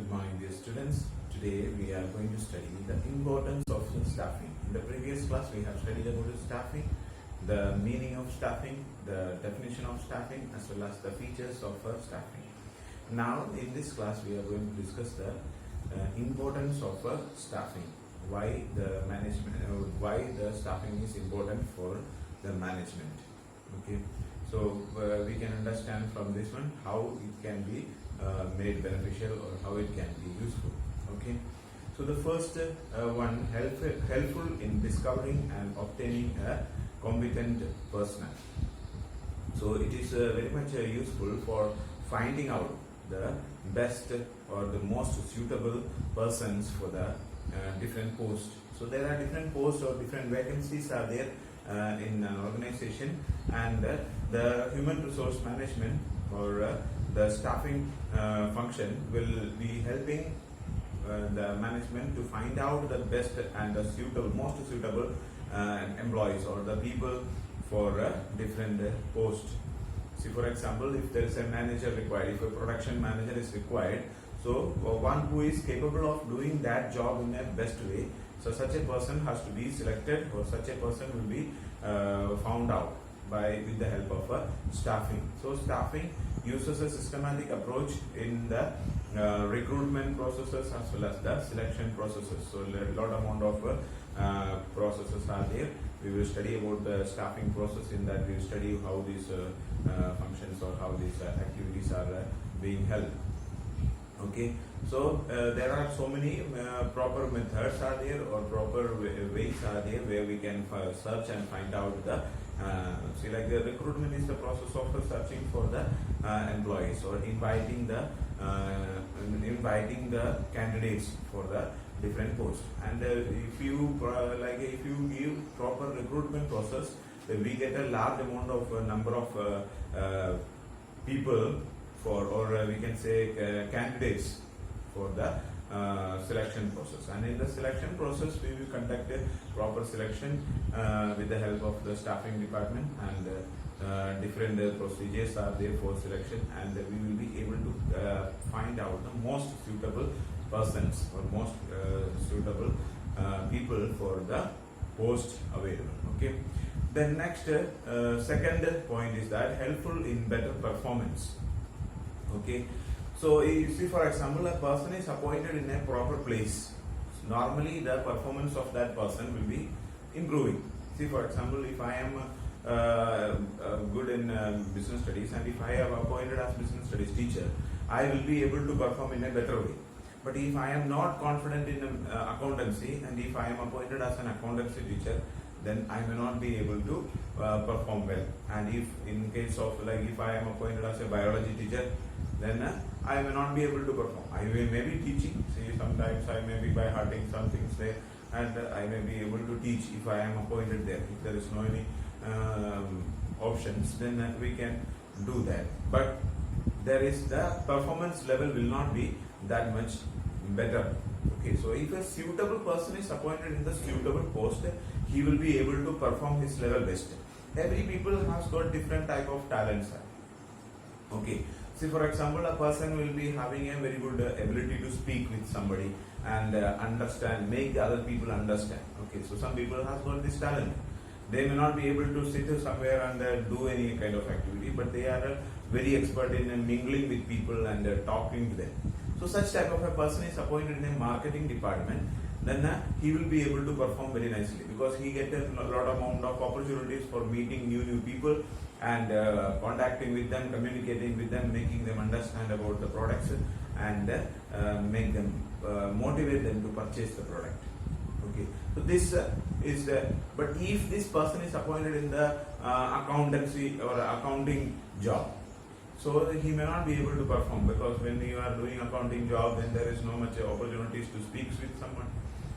Good morning, dear students. Today we are going to study the importance of staffing. In the previous class, we have studied about staffing, the meaning of staffing, the definition of staffing, as well as the features of staffing. Now, in this class, we are going to discuss the importance of staffing. Why the management, why the staffing is important for the management. Okay, so we can understand from this one how it can be made beneficial or how it can be useful. Okay, so the first one, helpful in discovering and obtaining a competent personnel. So it is very much useful for finding out the best or the most suitable persons for the different posts. So there are different posts or different vacancies are there in an organization, and the human resource management or the staffing function will be helping the management to find out the best and the most suitable employees or the people for different posts. See, for example, if there is a manager required, if a production manager is required, so one who is capable of doing that job in a best way, so such a person has to be selected, or such a person will be found out with the help of staffing. So staffing uses a systematic approach in the recruitment processes as well as the selection processes. So a lot amount of processes are there. We will study about the staffing process. In that we will study how these functions or how these activities are being held. Okay, so there are so many proper methods are there or proper ways are there where we can search and find out the see, like the recruitment is the process of searching for the employees or inviting the candidates for the different posts. And if you if you give proper recruitment process, we get a large amount of number of people for, or we can say candidates for the selection process. And in the selection process, we will conduct a proper selection with the help of the staffing department, and different procedures are there for selection, and we will be able to find out the most suitable persons or most suitable people for the post available. Okay. The next second point is that helpful in better performance. Okay, so you see, for example, a person is appointed in a proper place. Normally, the performance of that person will be improving. See, for example, if I am good in business studies, and if I am appointed as business studies teacher, I will be able to perform in a better way. But if I am not confident in accountancy, and if I am appointed as an accountancy teacher, then I may not be able to perform well. And if in case of if I am appointed as a biology teacher, then I may not be able to perform. I may be teaching. See, sometimes I may be by hearting some things there, and I may be able to teach if I am appointed there. If there is no any options, then we can do that. But there is the performance level will not be that much better. Okay, so if a suitable person is appointed in the suitable post, he will be able to perform his level best. Every people has got different type of talents. Okay, see, for example, a person will be having a very good ability to speak with somebody and understand, make the other people understand. Okay, so some people has got this talent. They may not be able to sit somewhere and do any kind of activity, but they are very expert in mingling with people and talking to them. So such type of a person is appointed in a marketing department, then he will be able to perform very nicely, because he gets a lot amount of opportunities for meeting new people and contacting with them, communicating with them, making them understand about the products, and make them motivate them to purchase the product. Okay, so this is but if this person is appointed in the accountancy or accounting job, so he may not be able to perform, because when you are doing accounting job, then there is no much opportunities to speak with someone,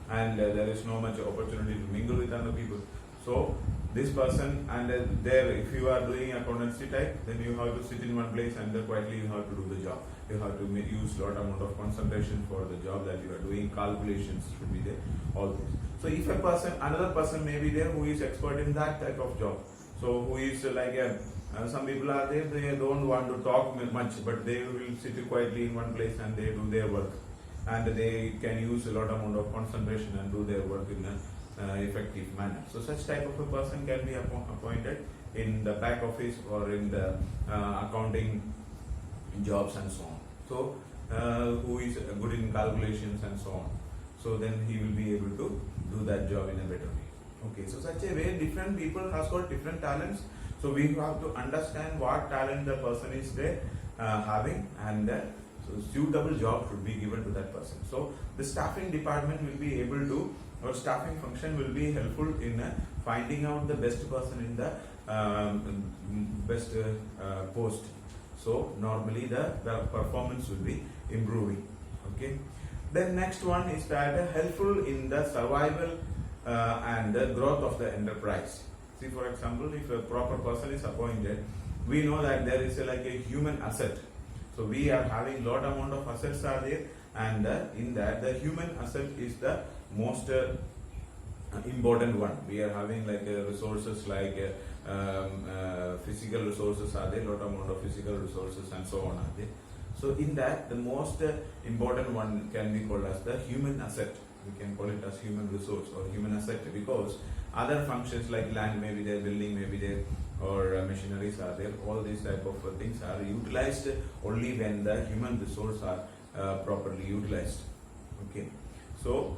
and there is no much opportunity to mingle with other people. So this person, and there, if you are doing accountancy type, then you have to sit in one place and quietly you have to do the job. You have to use lot amount of concentration for the job that you are doing. Calculations should be there, all this. So if a person, another person may be there who is expert in that type of job. So who is like a some people are there, they don't want to talk much, but they will sit quietly in one place and they do their work. and they can use a lot amount of concentration and do their work in a effective manner. So such type of a person can be appointed in the back office or in the accounting jobs and so on. So who is good in calculations and so on. So then he will be able to do that job in a better way. Okay, so such a way different people has got different talents. So we have to understand what talent the person is there having, and so suitable job should be given to that person. So the staffing department will be able to, or staffing function will be helpful in finding out the best person in the best post. So normally the performance will be improving. Okay. Then next one is that helpful in the survival and the growth of the enterprise. See, for example, if a proper person is appointed, we know that there is like a human asset. So we are having lot amount of assets are there, and in that the human asset is the most important one. We are having like resources like physical resources are there, lot amount of physical resources and so on are there. So in that the most important one can be called as the human asset. We can call it as human resource or human asset, because other functions like land may be there, building may be there, or machineries are there. All these type of things are utilized only when the human resource are properly utilized. Okay. So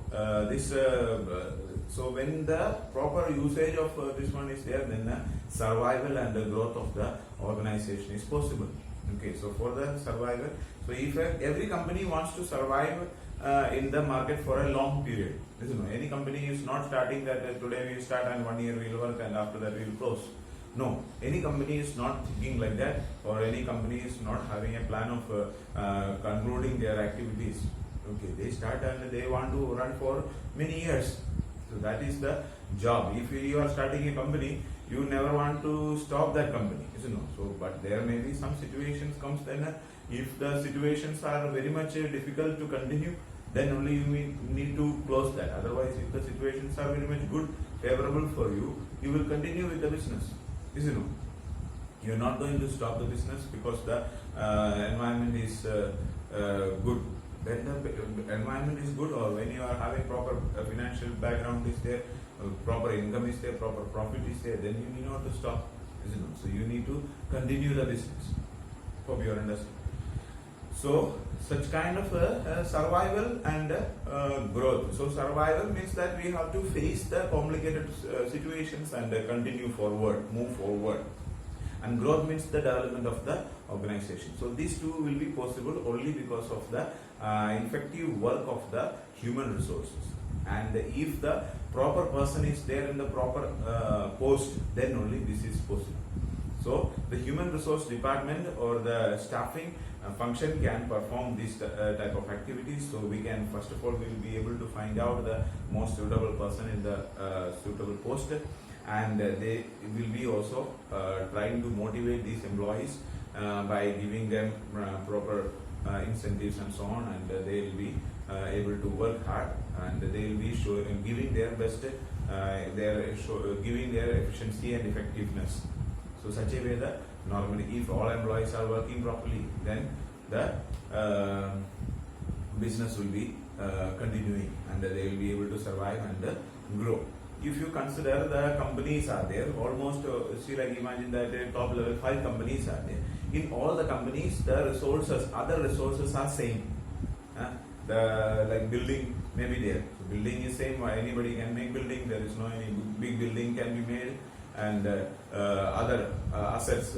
so when the proper usage of this one is there, then the survival and the growth of the organization is possible. Okay, so for the survival, so if every company wants to survive in the market for a long period, any company is not starting that today we start and 1 year we will work and after that we will close. No, any company is not thinking like that, or any company is not having a plan of concluding their activities. Okay, they start and they want to run for many years. So that is the job. If you are starting a company, you never want to stop that company, So, but there may be some situations comes then. If the situations are very much difficult to continue, then only you need to close that. Otherwise, if the situations are very much good, favorable for you, you will continue with the business, You are not going to stop the business because the environment is good. When the environment is good, or when you are having proper financial background is there, proper income is there, proper profit is there, then you need not to stop, So you need to continue the business. Hope you understand. So such kind of survival and growth. So survival means that we have to face the complicated situations and continue forward, move forward. And growth means the development of the organization. So these two will be possible only because of the effective work of the human resources. And if the proper person is there in the proper post, then only this is possible. So the human resource department or the staffing function can perform this type of activities. So we can, first of all, we will be able to find out the most suitable person in the suitable post, and they will be also trying to motivate these employees by giving them proper incentives and so on, and they will be able to work hard, and they will be giving their best, giving their efficiency and effectiveness. So such a way that normally if all employees are working properly, then the business will be continuing, and they will be able to survive and grow. If you consider the companies are there, almost imagine that top level 5 companies are there. In all the companies, the resources, other resources are same. The like building may be there. So building is same. Anybody can make building. There is no any big building can be made, and other assets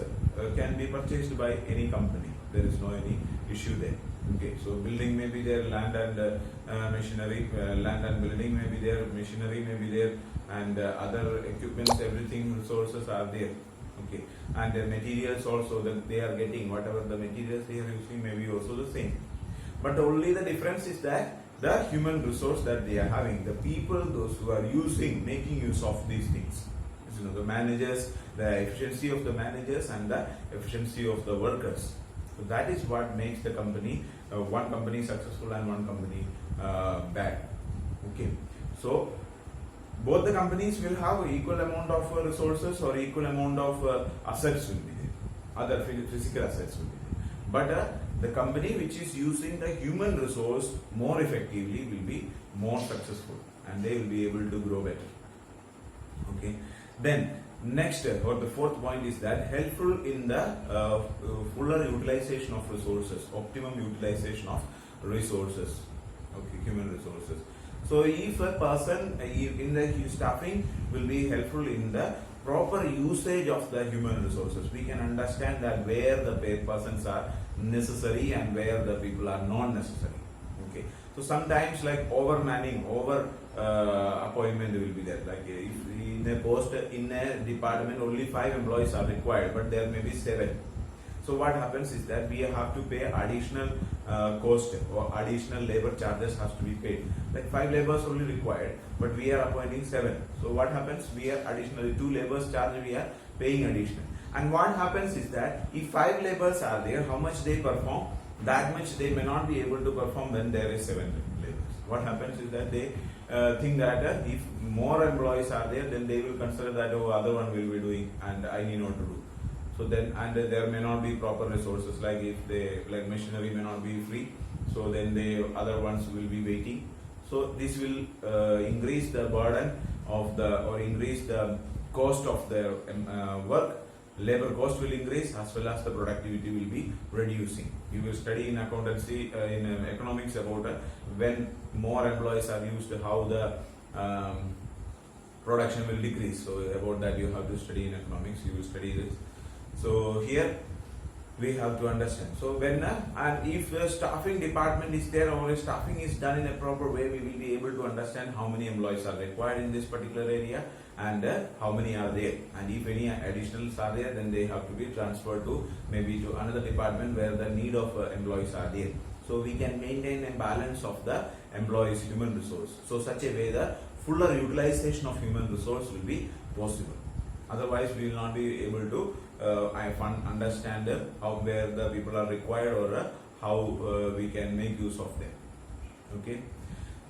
can be purchased by any company. There is no any issue there. Okay, so building may be there, land and machinery, land and building may be there, machinery may be there, and other equipments, everything, resources are there. Okay, and the materials also that they are getting, whatever the materials they are using may be also the same. But only the difference is that the human resource that they are having, the people, those who are making use of these things. The managers, the efficiency of the managers and the efficiency of the workers. So that is what makes the company, one company successful and one company bad. Okay, so both the companies will have equal amount of resources or equal amount of assets will be there. Other physical assets will be there. But The company which is using the human resource more effectively will be more successful and they will be able to grow better. Okay. Then next or the fourth point is that helpful in the fuller utilization of resources, optimum utilization of resources. Okay, human resources. So if a person in the staffing will be helpful in the proper usage of the human resources, we can understand that where the persons are necessary and where the people are not necessary. Okay. So sometimes like over manning, over appointment will be there. Like if in a post in a department only 5 employees are required, but there may be 7. So what happens is that we have to pay additional cost or additional labor charges has to be paid. Like 5 laborers only required, but we are appointing 7. So what happens? We are additionally 2 laborers charge we are paying additional. And what happens is that if 5 laborers are there, how much they perform? That much they may not be able to perform when there is 7 laborers. What happens is that they think that if more employees are there, then they will consider that other one will be doing and I need not to do. So then, and there may not be proper resources, like if they, like machinery may not be free, so then the other ones will be waiting. So this will increase the burden of the, or increase the cost of their work. Labor cost will increase as well as the productivity will be reducing. You will study in accountancy, in economics about when more employees are used, how the production will decrease. So about that you have to study in economics, you will study this. So here we have to understand. So when and if the staffing department is there or staffing is done in a proper way, we will be able to understand how many employees are required in this particular area and how many are there. And if any additionals are there, then they have to be transferred to maybe to another department where the need of employees are there. So we can maintain a balance of the employees' human resource. So such a way the fuller utilization of human resource will be possible. Otherwise, we will not be able to understand how where the people are required or how we can make use of them. Okay.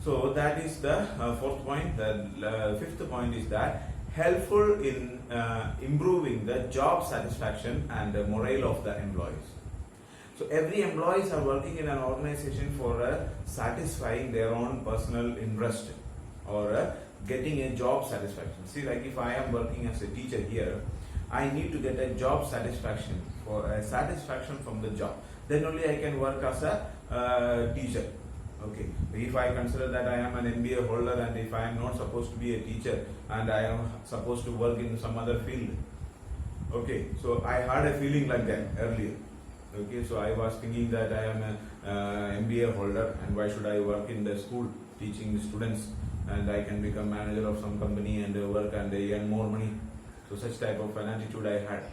So that is the fourth point. The fifth point is that helpful in improving the job satisfaction and the morale of the employees. So every employees are working in an organization for satisfying their own personal interest or getting a job satisfaction. See, like if I am working as a teacher here, I need to get a job satisfaction, for a satisfaction from the job. Then only I can work as a teacher. Okay. If I consider that I am an MBA holder and if I am not supposed to be a teacher and I am supposed to work in some other field. Okay. So I had a feeling like that earlier. Okay. So I was thinking that I am an MBA holder and why should I work in the school teaching the students, and I can become manager of some company and work and earn more money. So such type of an attitude I had.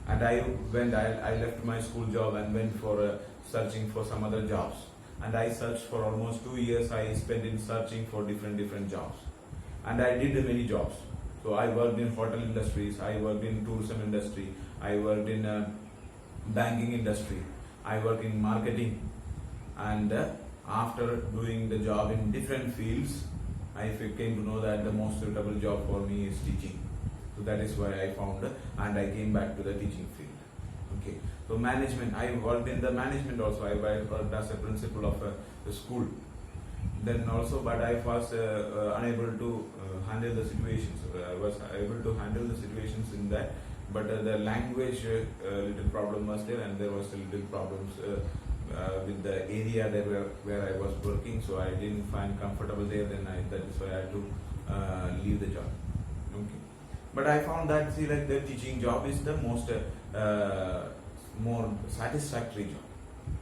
And I left my school job and went for searching for some other jobs. And I searched for almost 2 years. I spent in searching for different jobs. And I did many jobs. So I worked in hotel industries, I worked in tourism industry, I worked in banking industry, I worked in marketing. And after doing the job in different fields, I came to know that the most suitable job for me is teaching. So that is why I found and I came back to the teaching field. Okay. So management, I worked in the management also. I worked as a principal of the school. Then also, but I was unable to handle the situations. I was able to handle the situations in that, but the language little problem was there, and there was little problems with the area that where I was working. So I didn't find comfortable there. Then that is why I had to leave the job. Okay. But I found that like the teaching job is the most more satisfactory job.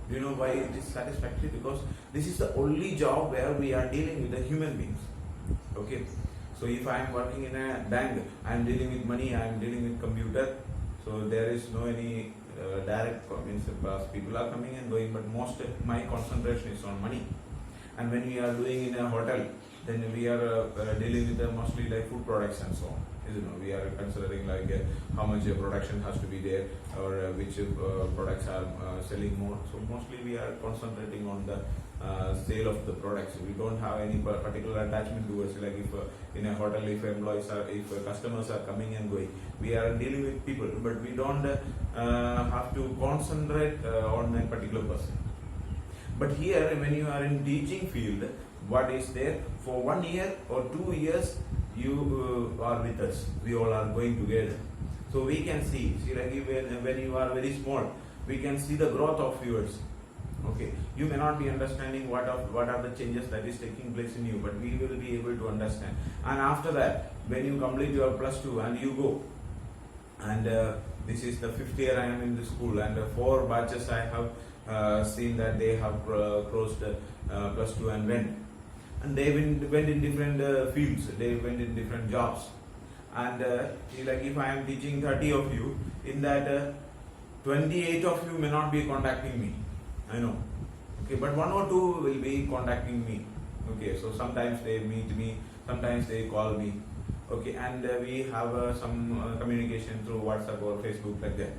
Do you know why it is satisfactory? Because this is the only job where we are dealing with the human beings. Okay. So if I am working in a bank, I am dealing with money, I am dealing with computer. So there is no any direct means people are coming and going, but most my concentration is on money. And when we are doing in a hotel, then we are dealing with mostly like food products and so on. You know, we are considering like how much production has to be there, or which products are selling more. So mostly we are concentrating on the sale of the products. We don't have any particular attachment towards, like if in a hotel, if customers are coming and going, we are dealing with people, but we don't have to concentrate on a particular person. But here, when you are in teaching field, what is there for 1 year or 2 years, you are with us. We all are going together. So we can see like when you are very small, we can see the growth of yours. Okay, you may not be understanding what are the changes that is taking place in you, but we will be able to understand. And after that, when you complete your +2 and you go, and this is the 5th year I am in the school, and 4 batches I have seen that they have crossed +2 and went. And they went in different fields, they went in different jobs. And like if I am teaching 30 of you, in that 28 of you may not be contacting me, I know. Okay, but 1 or 2 will be contacting me. Okay, so sometimes they meet me, sometimes they call me. Okay, and we have some communication through WhatsApp or Facebook, like that.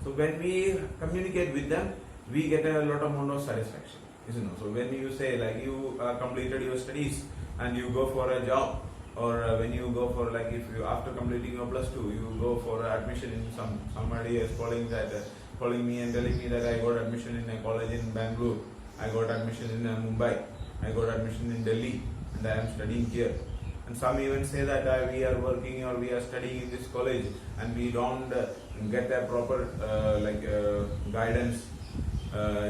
So when we communicate with them, we get a lot of amount of satisfaction, isn't it? So when you say like you completed your studies and you go for a job, or when you go for like if you after completing your +2, you go for admission in somebody is calling me and telling me that I got admission in a college in Bangalore, I got admission in Mumbai, I got admission in Delhi, and I am studying here. And some even say that we are working or we are studying in this college and we don't get a proper guidance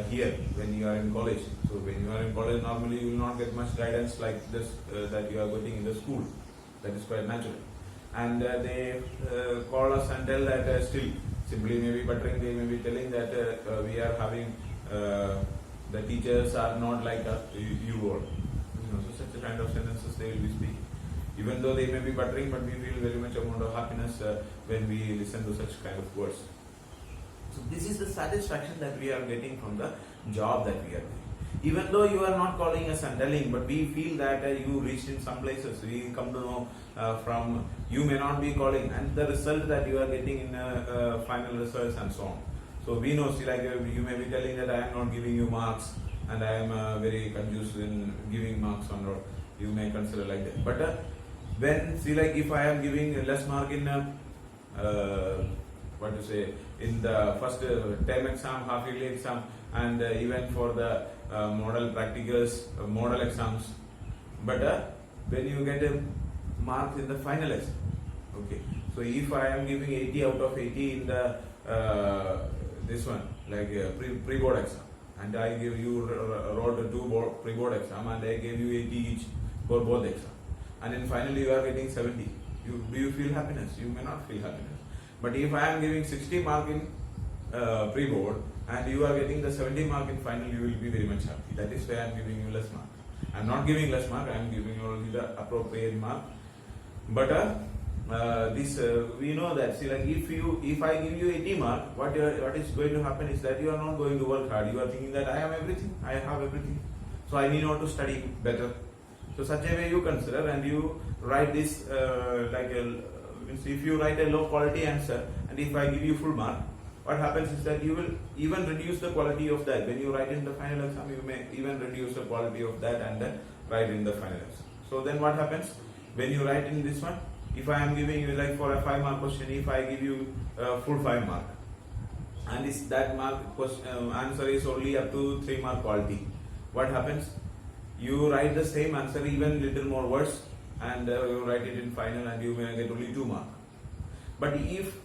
here when you are in college. So when you are in college, normally you will not get much guidance like this that you are getting in the school. That is quite natural. And they call us and tell that still simply maybe buttering, they may be telling that we are having the teachers are not like you all. So such a kind of sentences they will be speaking. Even though they may be buttering, but we feel very much amount of happiness when we listen to such kind of words. So this is the satisfaction that we are getting from the job that we are doing. Even though you are not calling us and telling, but we feel that you reached in some places. We come to know from you may not be calling, and the result that you are getting in final results and so on. So we know, see, like you may be telling that I am not giving you marks, and I am very confused in giving marks on road. You may consider like that. But when, see, like if I am giving less mark in in the first term exam, half yearly exam, and even for the model practicals, model exams, but when you get a mark in the final exam, okay, so if I am giving 80 out of 80 in the this one, like pre-board exam, and I give you wrote 2 pre-board exam, and I gave you 80 each for both exam, and then finally you are getting 70, do you feel happiness? You may not feel happiness. But if I am giving 60 mark in pre-board and you are getting the 70 mark in final, you will be very much happy. That is why I am giving you less mark. I am not giving less mark, I am giving you only the appropriate mark. But we know that, see, like if I give you 80 mark, what is going to happen is that you are not going to work hard. You are thinking that I am everything, I have everything, so I need not to study better. So such a way you consider, and you write this if you write a low quality answer, and if I give you full mark, what happens is that you will even reduce the quality of that. When you write in the final exam, you may even reduce the quality of that and then write in the final exam. So then what happens when you write in this one? If I am giving you like for a 5 mark question, if I give you full 5 mark, and is that mark answer is only up to 3 mark quality, what happens? You write the same answer, even little more words, and you write it in final, and you may get only 2 mark. But if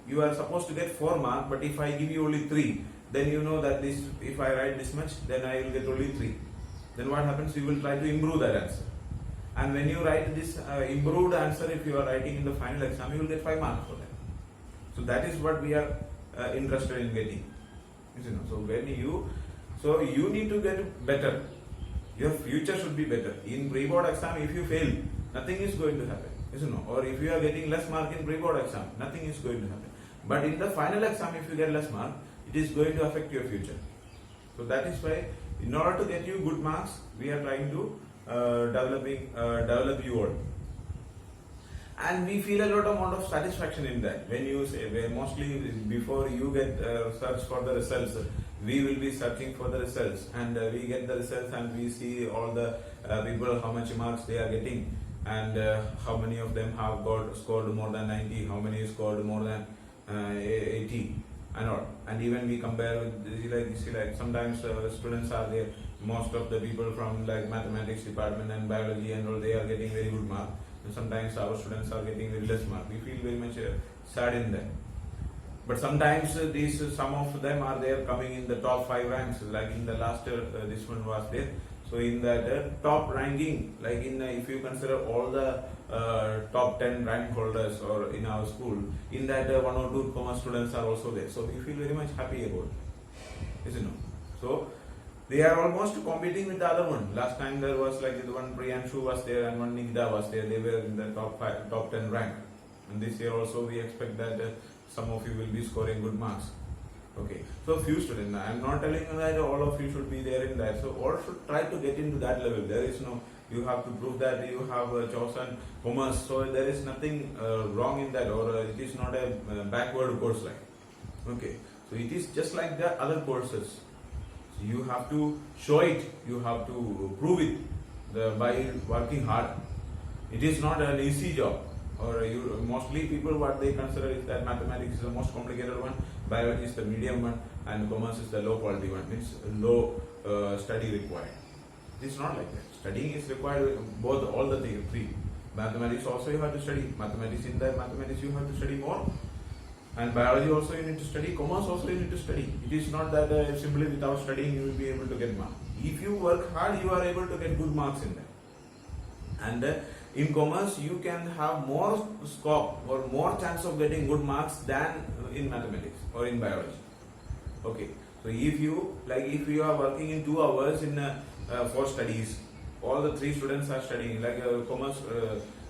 you are supposed to get 4 mark, but if I give you only 3, then you know that this, if I write this much, then I will get only 3. Then what happens? You will try to improve that answer. And when you write this improved answer, if you are writing in the final exam, you will get 5 marks for that. So that is what we are interested in getting. So you need to get better. Your future should be better. In pre-board exam, if you fail, nothing is going to happen. Or if you are getting less mark in pre-board exam, nothing is going to happen. But in the final exam, if you get less mark, it is going to affect your future. So that is why, in order to get you good marks, we are trying to develop you all. And we feel a lot amount of satisfaction in that. When you say, mostly before you get search for the results, we will be searching for the results, and we get the results, and we see all the people, how much marks they are getting, and how many of them have scored more than 90, how many scored more than 80. and all. And even we compare with you see like sometimes students are there, most of the people from like mathematics department and biology and all, they are getting very good mark, and sometimes our students are getting very less mark. We feel very much sad in that. But sometimes these some of them are there coming in the top 5 ranks, like in the last year this one was there. So in that top ranking, like in if you consider all the top 10 rank holders or in our school, in that 1 or 2 commerce students are also there. So we feel very much happy about it, isn't it? So they are almost competing with the other one. Last time there was like the one Priyanshu was there and one Nikita was there. They were in the top 10 rank. And this year also we expect that some of you will be scoring good marks. Okay, so few students, I am not telling you that all of you should be there in that. So all should try to get into that level. There is no, you have to prove that you have chosen commerce. So there is nothing wrong in that, or it is not a backward course like. Okay, so it is just like the other courses. So you have to show it, you have to prove it by working hard. It is not an easy job. Or mostly people what they consider is that mathematics is the most complicated one, biology is the medium one, and commerce is the low quality one, means low study required. It is not like that. Studying is required both, all the three. Mathematics also you have to study. Mathematics, in the mathematics you have to study more. And biology also you need to study. Commerce also you need to study. It is not that simply without studying you will be able to get marks. If you work hard, you are able to get good marks in that. And in commerce, you can have more scope or more chance of getting good marks than in mathematics or in biology. Okay, so if you are working in 2 hours in for studies, all the 3 students are studying. Like a commerce,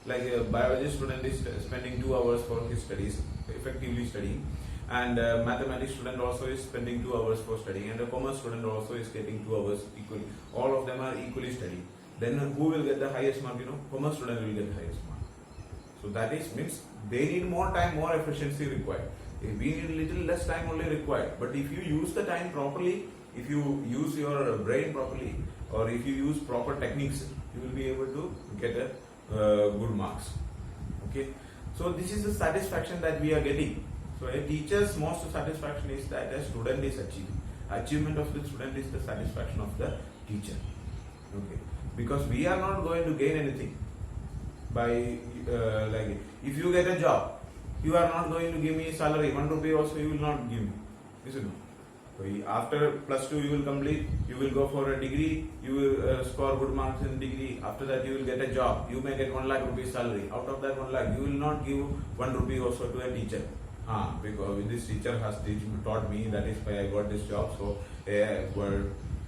like a biology student is spending 2 hours for his studies, effectively studying, and mathematics student also is spending 2 hours for studying, and a commerce student also is getting 2 hours equally. All of them are equally studying. Then who will get the highest mark? Commerce student will get the highest mark. So that is means they need more time, more efficiency required. We need little less time only required. But if you use the time properly, if you use your brain properly, or if you use proper techniques, you will be able to get a good marks. Okay. So this is the satisfaction that we are getting. So a teacher's most satisfaction is that a student is achieving. Achievement of the student is the satisfaction of the teacher. Okay. Because we are not going to gain anything by like if you get a job, you are not going to give me salary, 1 rupee also you will not give me, isn't it? So after +2 you will complete, you will go for a degree, you will score good marks in degree. After that you will get a job, you may get 1 lakh rupees salary. Out of that 1 lakh, you will not give 1 rupee also to a teacher. Because this teacher has taught me, that is why I got this job. So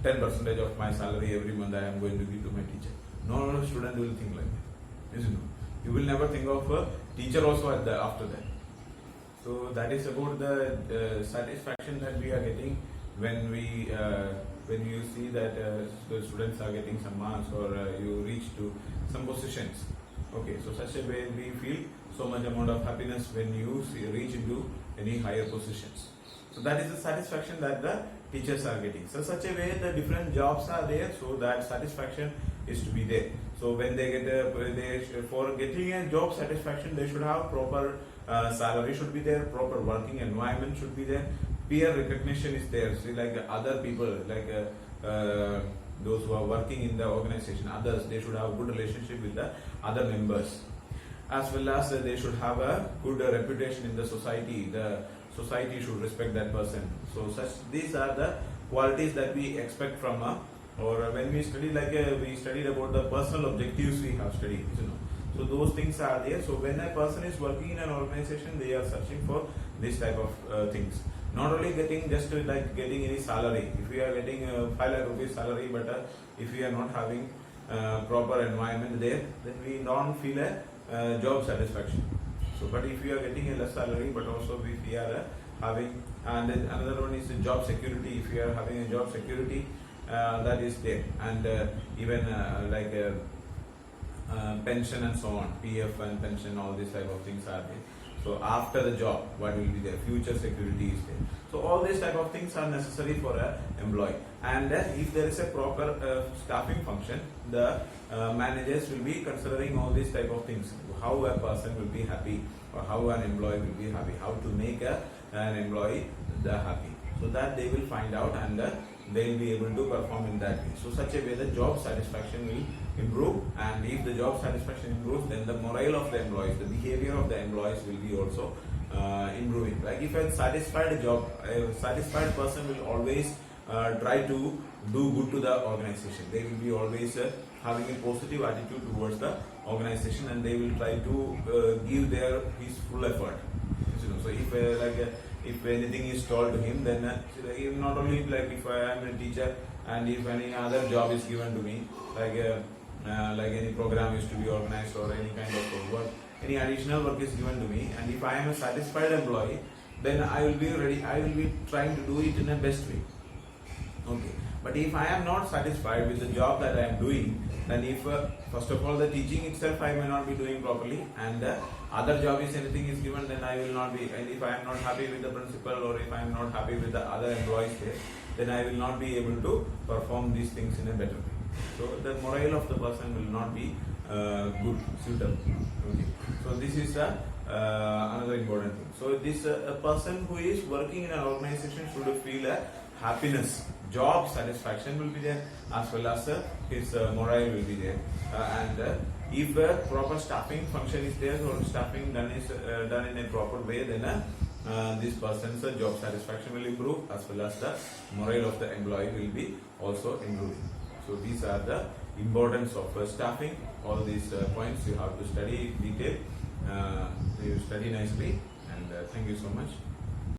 10% of my salary every month I am going to give to my teacher. No student will think like that, isn't it? You will never think of a teacher also after that. So that is about the satisfaction that we are getting when you see that the students are getting some marks, or you reach to some positions. Okay, so such a way we feel so much amount of happiness when you reach into any higher positions. So that is the satisfaction that the teachers are getting. So such a way the different jobs are there, so that satisfaction is to be there. So when they get for getting a job satisfaction, they should have proper salary should be there, proper working environment should be there, peer recognition is there. See, like other people, like those who are working in the organization, others, they should have good relationship with the other members, as well as they should have a good reputation in the society. The society should respect that person. So these are the qualities that we expect from or when we study, like we studied about the personal objectives we have studied, So those things are there. So when a person is working in an organization, they are searching for this type of things. Not only getting just like getting any salary. If we are getting 5 lakh rupees salary, but if we are not having proper environment there, then we don't feel a job satisfaction. So, but if you are getting a less salary, but also if we are having, and then another one is the job security. If you are having a job security, that is there, and even like pension and so on, PF and pension, all these type of things are there. So after the job, what will be there? Future security is there. So all these type of things are necessary for an employee. And if there is a proper staffing function, the managers will be considering all these type of things. How a person will be happy, or how an employee will be happy. How to make a an employee happy. So that they will find out, and they will be able to perform in that way. So such a way the job satisfaction will improve, and if the job satisfaction improves, then the morale of the employees, the behavior of the employees will be also improving. Like if a satisfied person will always try to do good to the organization. They will be always having a positive attitude towards the organization, and they will try to give his full effort. So if anything is told to him, then not only like if I am a teacher, and if any other job is given to me, like any program is to be organized or any kind of work, any additional work is given to me, and if I am a satisfied employee, then I will be ready. I will be trying to do it in a best way. Okay. But if I am not satisfied with the job that I am doing, then if first of all the teaching itself I may not be doing properly, and other job is anything is given, then I will not be. And if I am not happy with the principal, or if I am not happy with the other employees there, then I will not be able to perform these things in a better way. So the morale of the person will not be good, suitable. Okay. So this is another important thing. So this a person who is working in an organization should feel a happiness, job satisfaction will be there, as well as his morale will be there. And if a proper staffing function is there, or staffing done in a proper way, then this person's job satisfaction will improve, as well as the morale of the employee will be also improving. So these are the importance of staffing. All these points you have to study in detail. You study nicely, and thank you so much.